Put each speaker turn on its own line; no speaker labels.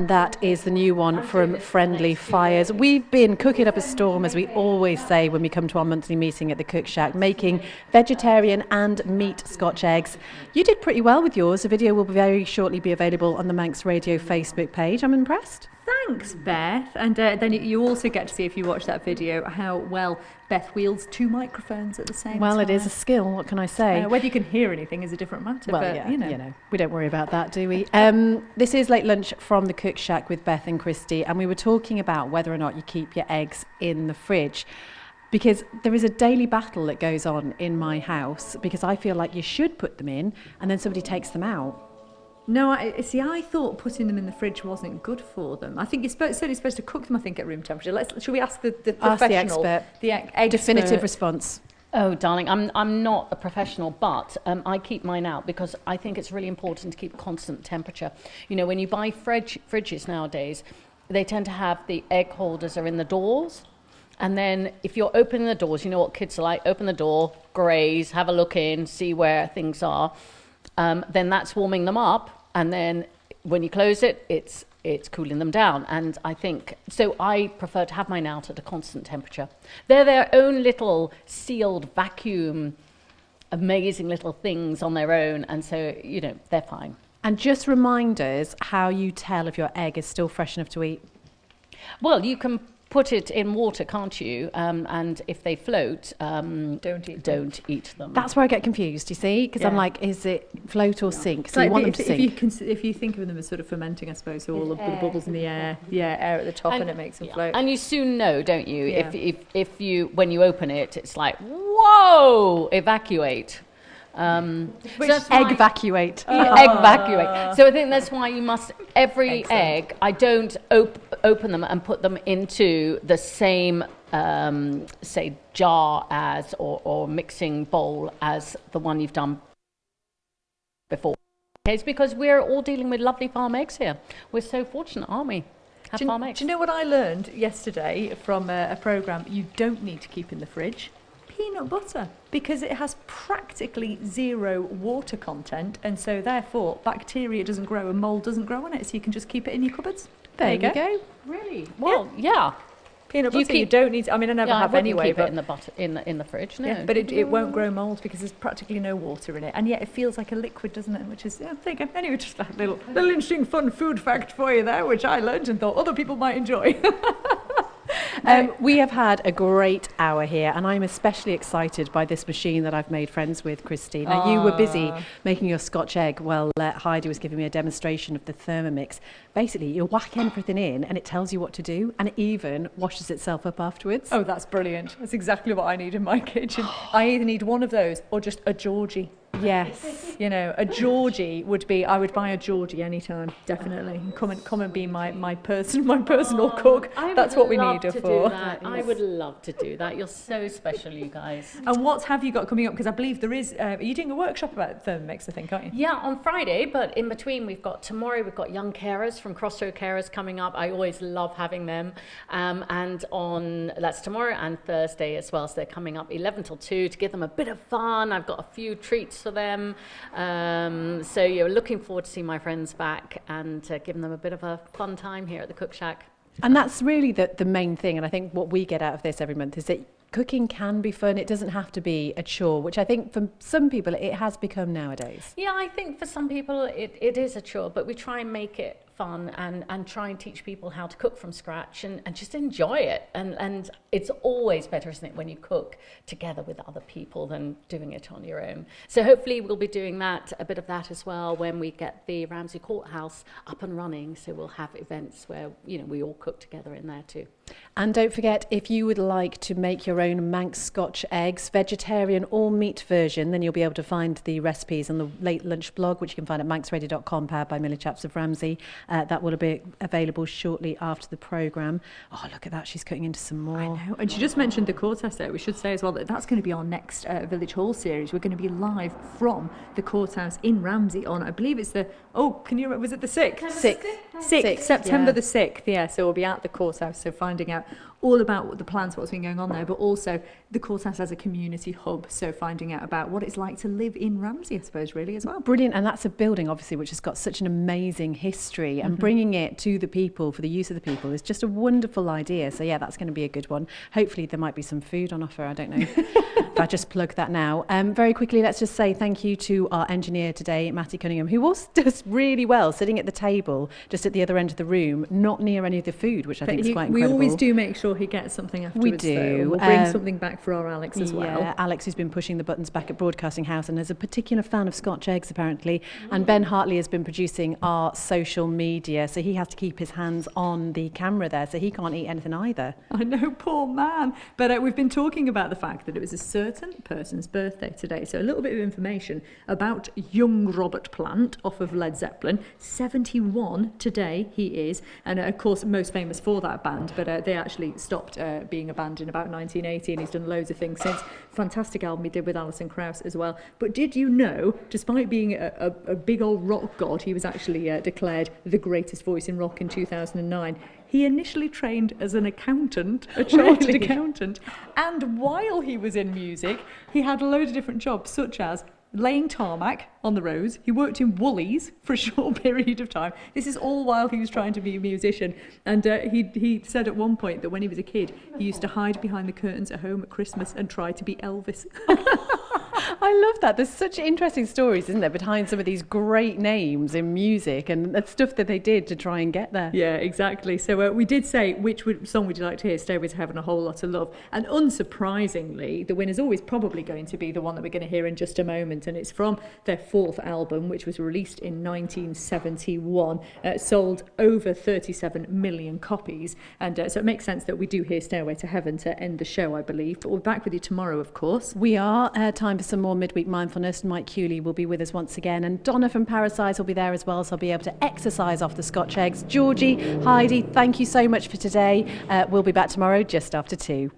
That is the new one from Friendly Fires. We've been cooking up a storm, as we always say when we come to our monthly meeting at the Cook Shack, making vegetarian and meat Scotch eggs. You did pretty well with yours. The video will very shortly be available on the Manx Radio Facebook page. I'm impressed.
Thanks, Beth. And then you also get to see, if you watch that video, how well Beth wields two microphones at the same time.
Well, it is a skill, what can I say?
Whether you can hear anything is a different matter.
Well,
but,
yeah,
you know,
we don't worry about that, do we? This is Late Lunch from the Cook Shack with Beth and Christy, and we were talking about whether or not you keep your eggs in the fridge. Because there is a daily battle that goes on in my house, because I feel like you should put them in and then somebody takes them out.
No, I thought putting them in the fridge wasn't good for them. I think you're certainly supposed to cook them, I think, at room temperature. Should we ask the professional?
Ask the expert.
Expert.
Definitive response.
Oh, darling, I'm not a professional, but I keep mine out because I think it's really important to keep constant temperature. You know, when you buy fridges nowadays, they tend to have the egg holders are in the doors. And then if you're opening the doors, you know what kids are like, open the door, graze, have a look in, see where things are. Then that's warming them up, and then when you close it, it's cooling them down. And I think so. I prefer to have mine out at a constant temperature. They're their own little sealed vacuum, amazing little things on their own, and so they're fine.
And just remind us how you tell if your egg is still fresh enough to eat.
Well, you can put it in water, can't you? And if they float, don't eat them.
That's where I get confused, you see? Because I'm like, is it float or sink? So
like
you want them to sink.
If you think of them as sort of fermenting, I suppose, so all of the bubbles in the air, air at the top, and it makes them float.
And you soon know, don't you? Yeah. If you, when you open it, it's like, whoa, evacuate.
Egg evacuate.
Egg evacuate. So I think that's why you must, every egg, I don't open them and put them into the same, say, jar as, or mixing bowl as the one you've done before. It's because we're all dealing with lovely farm eggs here. We're so fortunate, aren't we? Farm eggs.
Do you know what I learned yesterday from a programme you don't need to keep in the fridge? Peanut butter, because it has practically zero water content, and so therefore bacteria doesn't grow and mold doesn't grow on it, so you can just keep it in your cupboards.
There you go.
Really? Well, yeah.
Peanut butter you don't need to, I mean, I never have anyway,
keep it in the fridge, no.
Yeah, but it won't grow mold because there's practically no water in it, and yet it feels like a liquid, doesn't it? Which is, there you go. Anyway, just a little interesting fun food fact for you there, which I learned and thought other people might enjoy.
We have had a great hour here, and I'm especially excited by this machine that I've made friends with, Christy. Now, you were busy making your Scotch egg while Heidi was giving me a demonstration of the Thermomix. Basically, you whack everything in, and it tells you what to do, and it even washes itself up afterwards.
Oh, that's brilliant. That's exactly what I need in my kitchen. I either need one of those or just a Georgie.
Yes.
A Georgie would be, I would buy a Georgie anytime, definitely. Come and be my personal cook. That's what we need her for.
I would love to do that. You're so special, you guys.
And what have you got coming up? Because I believe there is, are you doing a workshop about Thermomix, I think, aren't you?
Yeah, on Friday, but in between tomorrow we've got young carers from Crossroad Carers coming up. I always love having them. And that's tomorrow and Thursday as well. So they're coming up 11 till 2 to give them a bit of fun. I've got a few treats for them. So you're looking forward to seeing my friends back and giving them a bit of a fun time here at the Cook Shack.
And that's really the main thing. And I think what we get out of this every month is that cooking can be fun. It doesn't have to be a chore, which I think for some people it has become nowadays.
Yeah, I think for some people it is a chore, but we try and make it fun and try and teach people how to cook from scratch and just enjoy it. And it's always better, isn't it, when you cook together with other people than doing it on your own. So hopefully we'll be doing a bit of that as well when we get the Ramsey Courthouse up and running. So we'll have events where, we all cook together in there too.
And don't forget, if you would like to make your own Manx Scotch eggs, vegetarian or meat version, then you'll be able to find the recipes on the Late Lunch blog, which you can find at manxradio.com, powered by Millie Chaps of Ramsey. That will be available shortly after the programme. Oh, look at that. She's cutting into some more.
I know. And she just mentioned the courthouse there. We should say as well that that's going to be our next Village Hall series. We're going to be live from the courthouse in Ramsey on, I believe it's was it the 6th?
6th.
September the 6th, yeah. So we'll be at the courthouse, so finding out all about the plans, what's been going on there, but also the courthouse as a community hub. So finding out about what it's like to live in Ramsey, I suppose, really, as well.
Brilliant. And that's a building, obviously, which has got such an amazing history, and bringing it to the people for the use of the people is just a wonderful idea. So yeah, that's going to be a good one. Hopefully there might be some food on offer. I don't know if I just plug that now. Very quickly, let's just say thank you to our engineer today, Matty Cunningham, who also does really well sitting at the table just at the other end of the room, not near any of the food, which I think is quite incredible.
We always do make sure he gets something afterwards.
We do.
We'll bring something back for our Alex as well.
Yeah, Alex, who's been pushing the buttons back at Broadcasting House and is a particular fan of Scotch eggs, apparently. And Ben Hartley has been producing our social media, so he has to keep his hands on the camera there, so he can't eat anything either.
I know, poor man. But we've been talking about the fact that it was a certain person's birthday today. So a little bit of information about young Robert Plant off of Led Zeppelin. 71 today he is. And of course, most famous for that band. But they actually stopped being a band in about 1980. And he's done loads of things since. Fantastic album he did with Alison Krauss as well. But did you know, despite being a big old rock god, he was actually declared the greatest voice in rock in 2009. He initially trained as an accountant, a chartered accountant, and while he was in music, he had a load of different jobs, such as laying tarmac on the roads. He worked in Woolies for a short period of time. This is all while he was trying to be a musician. And he said at one point that when he was a kid, he used to hide behind the curtains at home at Christmas and try to be Elvis.
I love that. There's such interesting stories, isn't there, behind some of these great names in music and stuff that they did to try and get there.
Yeah, exactly. So we did say, which song would you like to hear? Stairway to Heaven, A Whole Lot of Love. And unsurprisingly, the winner's always probably going to be the one that we're going to hear in just a moment. And it's from their fourth album, which was released in 1971. Sold over 37 million copies. And so it makes sense that we do hear Stairway to Heaven to end the show, I believe. But we're back with you tomorrow, of course.
We are. Time for some more midweek mindfulness. Mike Hewley will be with us once again, and Donna from Parasites will be there as well, so I'll be able to exercise off the Scotch eggs. Georgie, Heidi, thank you so much for today. We'll be back tomorrow just after 2.